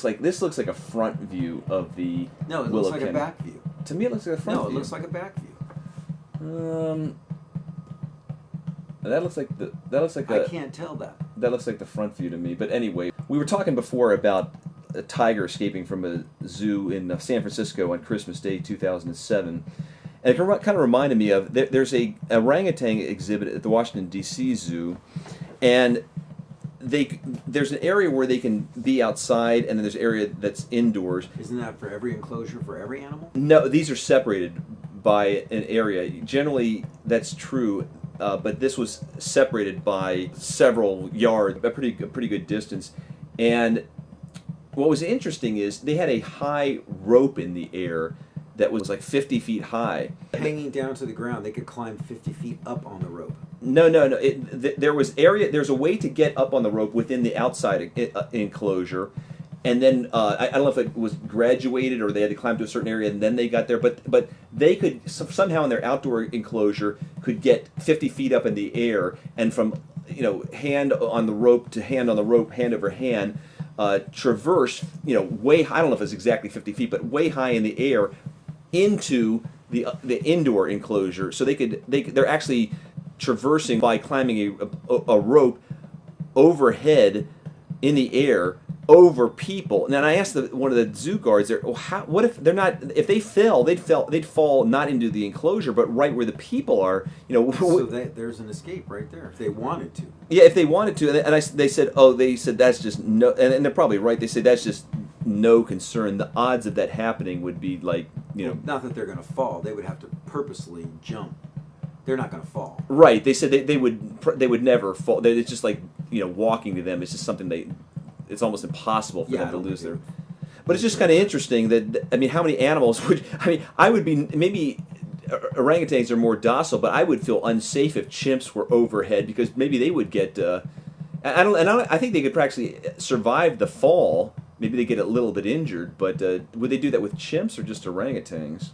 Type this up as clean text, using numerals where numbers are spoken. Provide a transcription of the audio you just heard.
This looks like a front view of the No, it Willow looks like Canyon. a back view. To me, it looks like a front No, view. it looks like a back view. That looks like I can't tell that. That looks like the front view to me. But anyway, we were talking before about a tiger escaping from a zoo in San Francisco on Christmas Day 2007. And it kind of reminded me of, there's a orangutan exhibit at the Washington, D.C. Zoo, and there's an area where they can be outside, and then there's an area that's indoors. Isn't that for every enclosure for every animal? No, these are separated by an area. Generally, that's true, but this was separated by several yards, a pretty good distance. And what was interesting is they had a high rope in the air that was like 50 feet high. Hanging down to the ground, they could climb 50 feet up on the rope. No. There's a way to get up on the rope within the outside enclosure, and then I don't know if it was graduated or they had to climb to a certain area and then they got there. But they could somehow in their outdoor enclosure could get 50 feet up in the air, and from hand on the rope to hand on the rope, hand over hand, traverse way high. I don't know if it's exactly 50 feet, but way high in the air into the indoor enclosure. So they're actually traversing by climbing a rope overhead in the air over people. And then I asked one of the zoo guards there, what if they're not? If they fell, they'd fall not into the enclosure, but right where the people are. So there's an escape right there if they wanted to. Yeah, if they wanted to. And they said that's just no, and they're probably right. They said that's just no concern. The odds of that happening would be like Well, not that they're going to fall. They would have to purposely jump. They're not going to fall. Right. They said they would never fall. It's just like walking to them. It's just something it's almost impossible for them to lose their. But it's just kind of interesting that how many animals would I would be maybe orangutans are more docile, but I would feel unsafe if chimps were overhead because maybe they would get. I think they could actually survive the fall. Maybe they get a little bit injured, but would they do that with chimps or just orangutans?